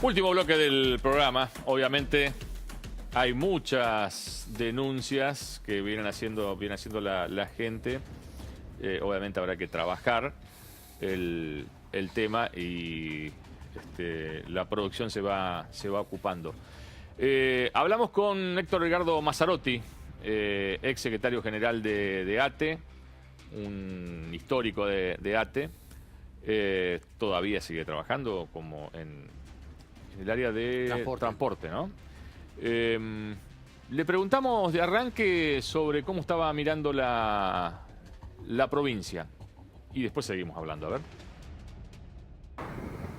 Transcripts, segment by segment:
Último bloque del programa. Obviamente hay muchas denuncias que viene haciendo la gente. Obviamente habrá que trabajar el tema y la producción se va ocupando. Hablamos con Héctor Edgardo Mazzarotti, ex secretario general de ATE, un histórico de ATE. Todavía sigue trabajando como en el área de transporte, ¿no? Le preguntamos de arranque sobre cómo estaba mirando la provincia y después seguimos hablando, a ver.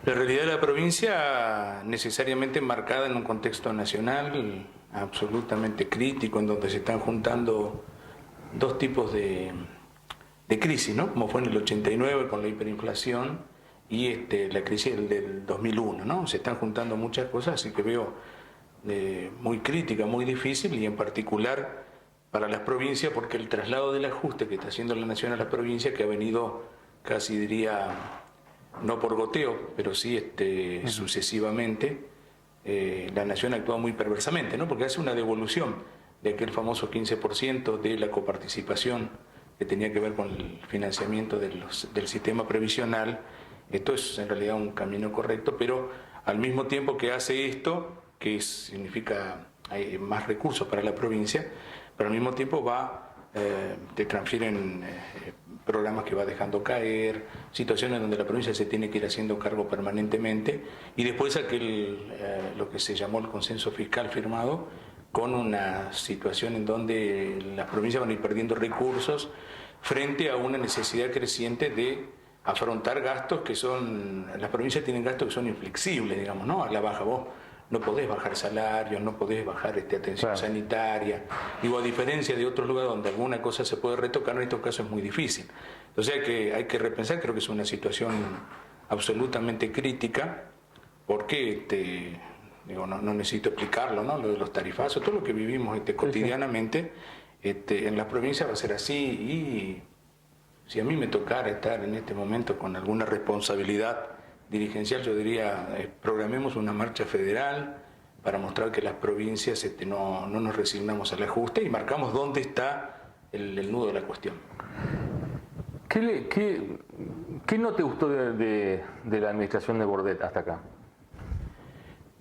La realidad de la provincia necesariamente marcada en un contexto nacional absolutamente crítico, en donde se están juntando dos tipos de crisis, ¿no? Como fue en el 89 con la hiperinflación y la crisis del 2001, ¿no? Se están juntando muchas cosas, así que veo muy crítica, muy difícil, y en particular para las provincias, porque el traslado del ajuste que está haciendo la Nación a las provincias, que ha venido casi diría, no por goteo, pero sí sucesivamente, la Nación ha actuado muy perversamente, ¿no? Porque hace una devolución de aquel famoso 15% de la coparticipación que tenía que ver con el financiamiento del sistema previsional. Esto es en realidad un camino correcto, pero al mismo tiempo que hace esto, que significa hay más recursos para la provincia, pero al mismo tiempo te transfieren programas que va dejando caer, situaciones donde la provincia se tiene que ir haciendo cargo permanentemente, y después lo que se llamó el consenso fiscal firmado, con una situación en donde las provincias van a ir perdiendo recursos frente a una necesidad creciente de afrontar gastos que son, las provincias tienen gastos que son inflexibles, digamos, ¿no? A la baja, vos no podés bajar salarios, no podés bajar atención sanitaria. Digo, a diferencia de otros lugares donde alguna cosa se puede retocar, en estos casos es muy difícil. Entonces hay que repensar, creo que es una situación absolutamente crítica, porque digo, no necesito explicarlo, ¿no? Lo de los tarifazos, todo lo que vivimos cotidianamente, en las provincias va a ser así, y si a mí me tocara estar en este momento con alguna responsabilidad dirigencial, yo diría, programemos una marcha federal para mostrar que las provincias no nos resignamos al ajuste y marcamos dónde está el nudo de la cuestión. ¿Qué no te gustó de la administración de Bordet hasta acá?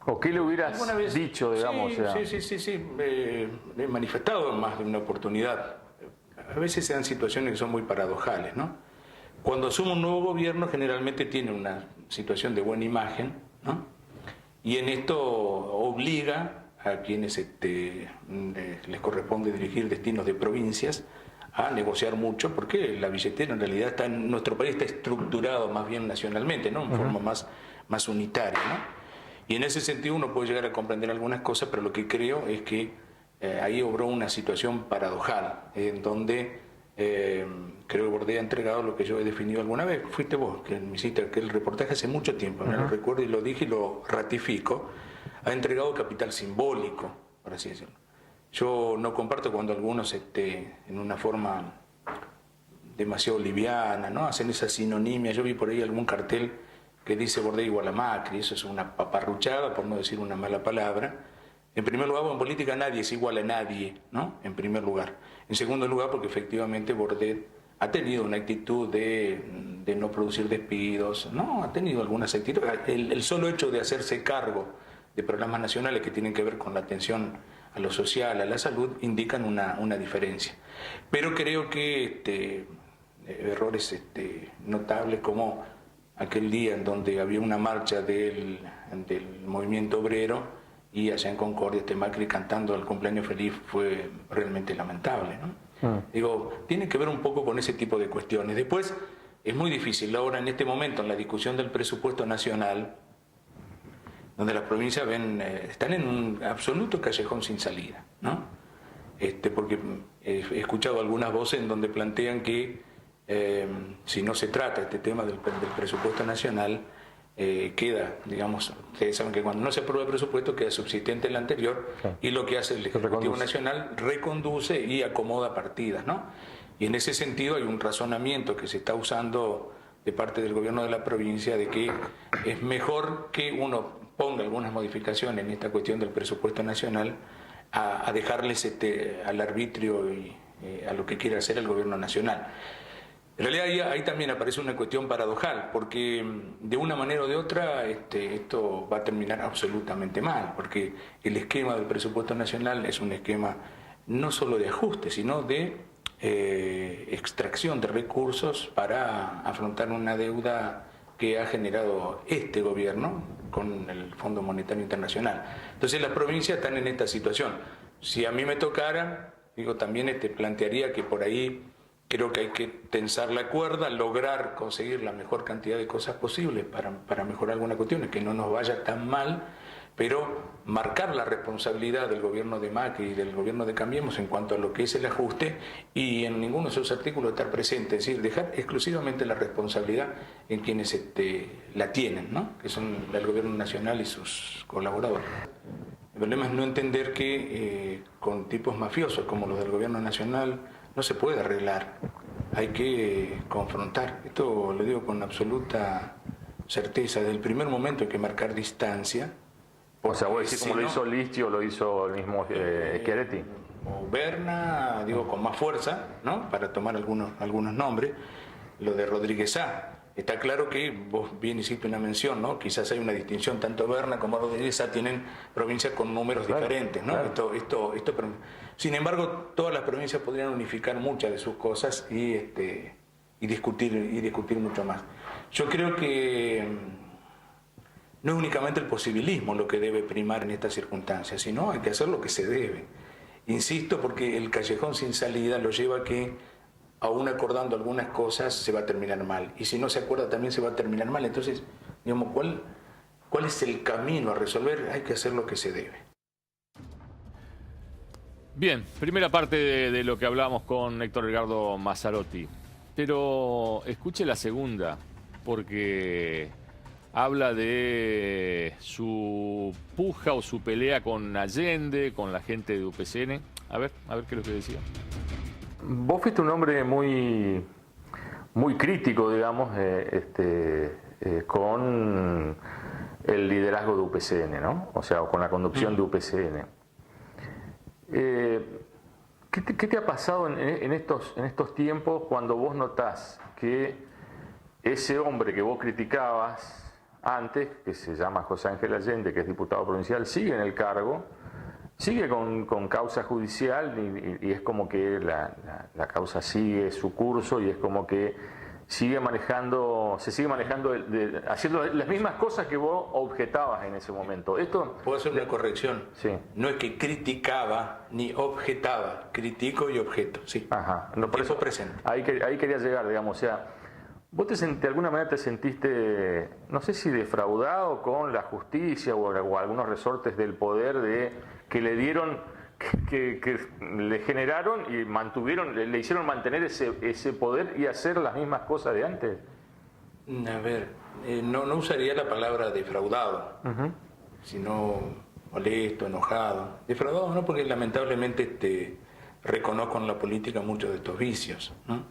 ¿O qué le hubieras dicho, digamos? Sí. He manifestado en más de una oportunidad. A veces se dan situaciones que son muy paradojales, ¿no? Cuando asume un nuevo gobierno, generalmente tiene una situación de buena imagen, ¿no? Y en esto obliga a quienes les corresponde dirigir destinos de provincias a negociar mucho, porque la billetera en realidad nuestro país está estructurado más bien nacionalmente, ¿no? En forma más unitaria, ¿no? Y en ese sentido uno puede llegar a comprender algunas cosas, pero lo que creo es que ahí obró una situación paradojal, en donde creo que Bordet ha entregado lo que yo he definido alguna vez. Fuiste vos que me hiciste aquel reportaje hace mucho tiempo, me lo recuerdo y lo dije y lo ratifico. Ha entregado capital simbólico, por así decirlo. Yo no comparto cuando algunos en una forma demasiado liviana, ¿no? Hacen esa sinonimia. Yo vi por ahí algún cartel que dice Bordet igual a Macri. Eso es una paparruchada, por no decir una mala palabra. En primer lugar, en política nadie es igual a nadie, ¿no? En primer lugar. En segundo lugar, porque efectivamente Bordet ha tenido una actitud de no producir despidos, ¿no? Ha tenido algunas actitudes. El solo hecho de hacerse cargo de programas nacionales que tienen que ver con la atención a lo social, a la salud, indican una diferencia. Pero creo que errores notables, como aquel día en donde había una marcha del movimiento obrero, y allá en Concordia Macri cantando el cumpleaños feliz, fue realmente lamentable, ¿no? Digo, tiene que ver un poco con ese tipo de cuestiones. Después, es muy difícil ahora, en este momento, en la discusión del presupuesto nacional, donde las provincias están en un absoluto callejón sin salida, ¿no? Porque he escuchado algunas voces en donde plantean que si no se trata este tema del presupuesto nacional, queda, digamos, ustedes saben que cuando no se aprueba el presupuesto queda subsistente el anterior, y lo que hace el Ejecutivo Nacional reconduce y acomoda partidas, ¿no? Y en ese sentido hay un razonamiento que se está usando de parte del gobierno de la provincia de que es mejor que uno ponga algunas modificaciones en esta cuestión del presupuesto nacional, a dejarles al arbitrio y a lo que quiera hacer el gobierno nacional. En realidad ahí también aparece una cuestión paradojal, porque de una manera o de otra esto va a terminar absolutamente mal, porque el esquema del presupuesto nacional es un esquema no solo de ajuste, sino de extracción de recursos para afrontar una deuda que ha generado este gobierno con el Fondo Monetario Internacional. Entonces las provincias están en esta situación. Si a mí me tocara, digo, también plantearía que por ahí creo que hay que tensar la cuerda, lograr conseguir la mejor cantidad de cosas posibles para mejorar algunas cuestiones, que no nos vaya tan mal, pero marcar la responsabilidad del gobierno de Macri y del gobierno de Cambiemos en cuanto a lo que es el ajuste, y en ninguno de esos artículos estar presente, es decir, dejar exclusivamente la responsabilidad en quienes la tienen, ¿no? Que son el gobierno nacional y sus colaboradores. El problema es no entender que con tipos mafiosos como los del gobierno nacional no se puede arreglar, hay que confrontar. Esto lo digo con absoluta certeza, desde el primer momento hay que marcar distancia. O sea, vos decís como lo hizo Listi o lo hizo el mismo Schiaretti. O Berna, digo con más fuerza, ¿no? Para tomar algunos nombres. Lo de Rodríguez A. Está claro que vos bien hiciste una mención, ¿no? Quizás hay una distinción, tanto Berna como Rodríguez A tienen provincias con números diferentes, ¿no? Claro. Sin embargo, todas las provincias podrían unificar muchas de sus cosas y discutir mucho más. Yo creo que no es únicamente el posibilismo lo que debe primar en estas circunstancias, sino hay que hacer lo que se debe. Insisto, porque el callejón sin salida lo lleva a que, aún acordando algunas cosas, se va a terminar mal. Y si no se acuerda, también se va a terminar mal. Entonces, digamos, ¿cuál es el camino a resolver? Hay que hacer lo que se debe. Bien, primera parte de lo que hablamos con Héctor Edgardo Mazzarotti. Pero escuche la segunda, porque habla de su puja o su pelea con Allende, con la gente de UPCN. A ver qué es lo que decía. Vos fuiste un hombre muy crítico, digamos, con el liderazgo de UPCN, ¿no? O sea, con la conducción de UPCN. ¿Qué te ha pasado en estos tiempos cuando vos notás que ese hombre que vos criticabas antes, que se llama José Ángel Allende, que es diputado provincial, sigue en el cargo, sigue con causa judicial y es como que la causa sigue su curso y es como que se sigue manejando haciendo las mismas cosas que vos objetabas en ese momento? ¿Puedo hacer una corrección? Sí. No es que criticaba ni objetaba, critico y objeto, sí. Ajá. No, por eso presente. Ahí quería llegar, digamos, o sea, ¿vos de alguna manera te sentiste, no sé si defraudado con la justicia o algunos resortes del poder que le dieron, que le generaron y mantuvieron, le hicieron mantener ese poder y hacer las mismas cosas de antes? A ver, no usaría la palabra defraudado, sino molesto, enojado. Defraudado no, porque lamentablemente reconozco en la política muchos de estos vicios, ¿no?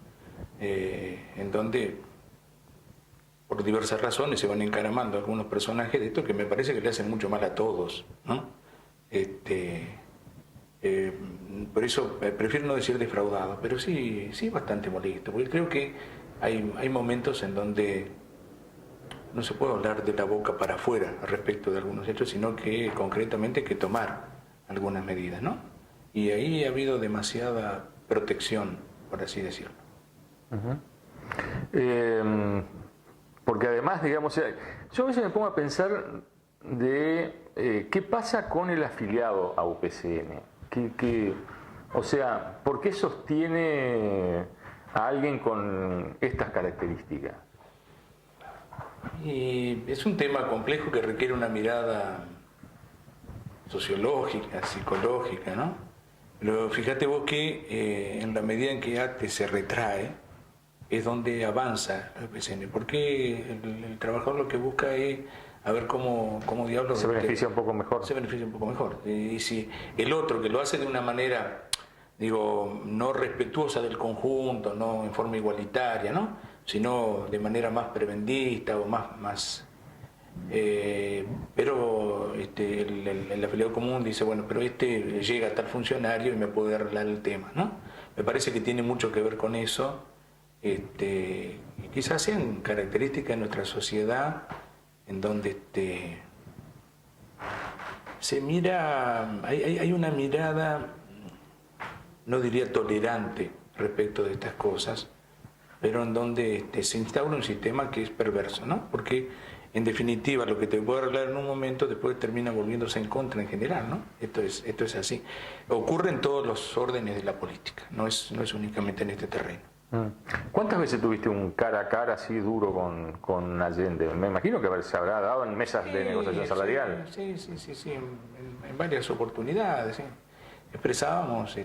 En donde por diversas razones se van encaramando algunos personajes de esto que me parece que le hacen mucho mal a todos, ¿no? Por eso prefiero no decir defraudado, pero sí bastante molesto, porque creo que hay momentos en donde no se puede hablar de la boca para afuera respecto de algunos hechos, sino que concretamente hay que tomar algunas medidas, ¿no? Y ahí ha habido demasiada protección, por así decirlo. Porque además, digamos, yo a veces me pongo a pensar de qué pasa con el afiliado a UPCN. O sea, ¿por qué sostiene a alguien con estas características? Y es un tema complejo que requiere una mirada sociológica, psicológica, ¿no? Pero fíjate vos que en la medida en que ATE se retrae, es donde avanza el UPCN, porque el trabajador lo que busca es a ver cómo diablos se beneficia un poco mejor. Se beneficia un poco mejor. Y si el otro que lo hace de una manera, digo, no respetuosa del conjunto, no en forma igualitaria, ¿no? Sino de manera más preventivista o más Pero el afiliado común dice, bueno, pero llega a tal funcionario y me puede arreglar el tema, ¿no? Me parece que tiene mucho que ver con eso. Y quizás sean características de nuestra sociedad en donde se mira, hay una mirada, no diría tolerante respecto de estas cosas, pero en donde se instaura un sistema que es perverso, ¿no? Porque en definitiva lo que te puede arreglar en un momento después termina volviéndose en contra en general, ¿no? Esto es así. Ocurre en todos los órdenes de la política, no es únicamente en este terreno. ¿Cuántas veces tuviste un cara a cara así duro con Allende? Me imagino que se habrá dado en mesas de negociación salarial. Sí, en varias oportunidades. ¿Sí? Expresábamos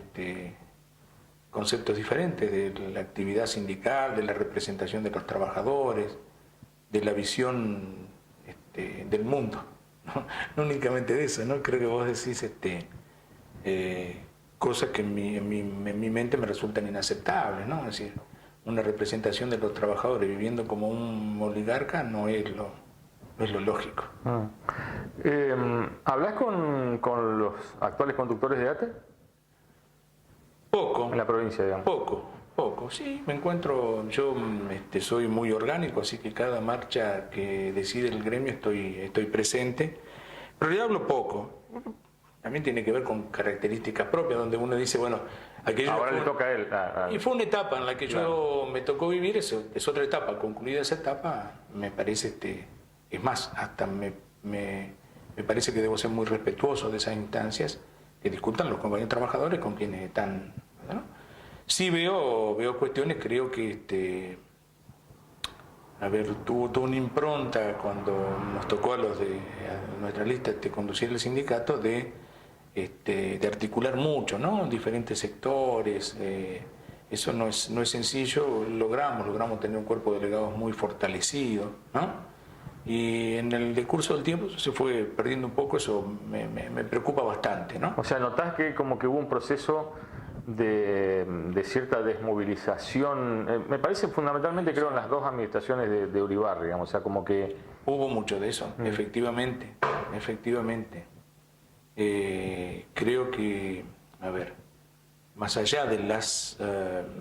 conceptos diferentes de la actividad sindical, de la representación de los trabajadores, de la visión del mundo. No únicamente de eso, ¿no? Creo que vos decís cosas que en mi mente me resultan inaceptables, ¿no? Es decir, una representación de los trabajadores viviendo como un oligarca no es lo lógico. ¿Hablas con los actuales conductores de ATE? Poco. En la provincia, digamos. Poco, sí, me encuentro, yo soy muy orgánico, así que cada marcha que decide el gremio estoy presente, pero yo hablo poco. También tiene que ver con características propias, donde uno dice, bueno, aquello ahora le toca a él. Y fue una etapa en la que yo me tocó vivir, es otra etapa. Concluida esa etapa, me parece, es más, hasta me parece que debo ser muy respetuoso de esas instancias que discutan los compañeros trabajadores con quienes están, ¿no? Sí veo cuestiones, creo que tuvo una impronta cuando nos tocó a nuestra lista conducir el sindicato de articular mucho, ¿no? Diferentes sectores. Eso no es sencillo, logramos tener un cuerpo de delegados muy fortalecido, ¿no? Y en el decurso del tiempo se fue perdiendo un poco, eso me preocupa bastante, ¿no? O sea, ¿notás que como que hubo un proceso de cierta desmovilización? Me parece fundamentalmente, creo, en las dos administraciones de Uribarri, digamos, o sea, como que... Hubo mucho de eso, efectivamente. Creo que, a ver, más allá de las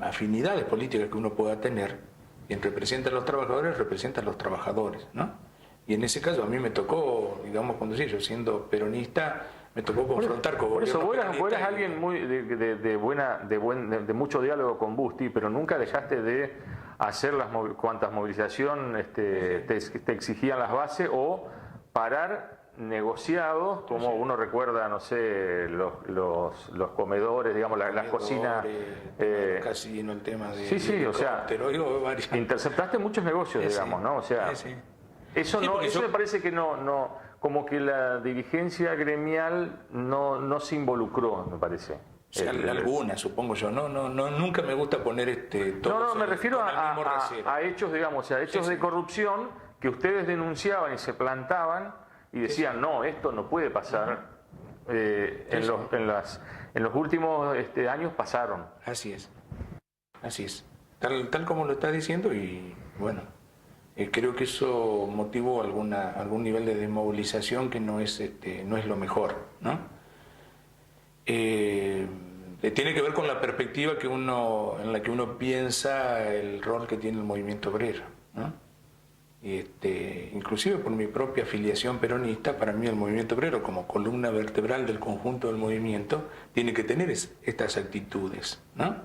afinidades políticas que uno pueda tener, quien representa a los trabajadores, representa a los trabajadores, ¿no? Y en ese caso a mí me tocó, digamos, conducir, yo siendo peronista, me tocó confrontar con por eso vos eras peronistas alguien muy de mucho diálogo con Busti, pero nunca dejaste de hacer cuantas movilización te exigían las bases o parar negociados, como uno recuerda, no sé, los comedores, digamos, las cocinas. Casino, el tema de... Sí, o sea, interceptaste muchos negocios, digamos, ¿no? O sea, eso me parece que no, como que la dirigencia gremial no se involucró, me parece. O sea, alguna, supongo yo. Nunca me gusta poner todo. No, me refiero a hechos, digamos, a hechos de corrupción que ustedes denunciaban y se plantaban y decían, no, esto no puede pasar. En los últimos años pasaron. Así es. Tal como lo estás diciendo, y bueno, creo que eso motivó algún nivel de desmovilización que no es lo mejor, ¿no? Tiene que ver con la perspectiva en la que uno piensa el rol que tiene el movimiento obrero, ¿no? Inclusive por mi propia afiliación peronista, para mí el movimiento obrero como columna vertebral del conjunto del movimiento tiene que tener estas actitudes, ¿no?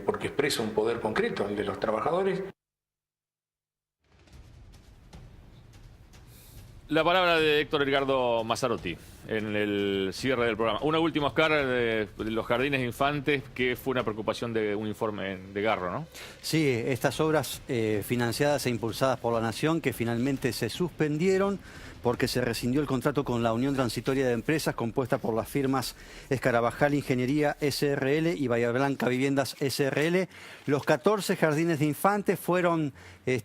Porque expresa un poder concreto, el de los trabajadores. La palabra de Héctor Edgardo Mazzarotti en el cierre del programa. Una última, Oscar, de los jardines de infantes, que fue una preocupación de un informe de Garro, ¿no? Sí, estas obras financiadas e impulsadas por la Nación que finalmente se suspendieron porque se rescindió el contrato con la Unión Transitoria de Empresas compuesta por las firmas Escarabajal Ingeniería SRL y Bahía Blanca Viviendas SRL. Los 14 jardines de infantes fueron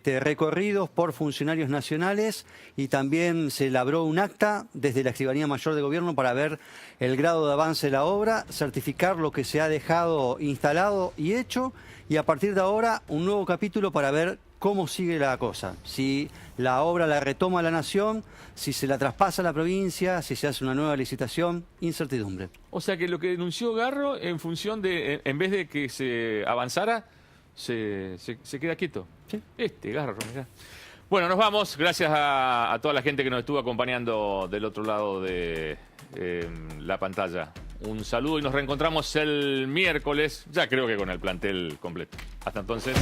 recorridos por funcionarios nacionales y también se elaboró un acta desde la Escribanía Mayor de Gobierno para ver el grado de avance de la obra, certificar lo que se ha dejado instalado y hecho, y a partir de ahora un nuevo capítulo para ver cómo sigue la cosa. Si la obra la retoma la Nación, si se la traspasa a la provincia, si se hace una nueva licitación, incertidumbre. O sea que lo que denunció Garro, en función de, en vez de que se avanzara, se queda quieto. Sí. Garro, mirá. Bueno, nos vamos. Gracias a toda la gente que nos estuvo acompañando del otro lado de la pantalla. Un saludo y nos reencontramos el miércoles, ya creo que con el plantel completo. Hasta entonces.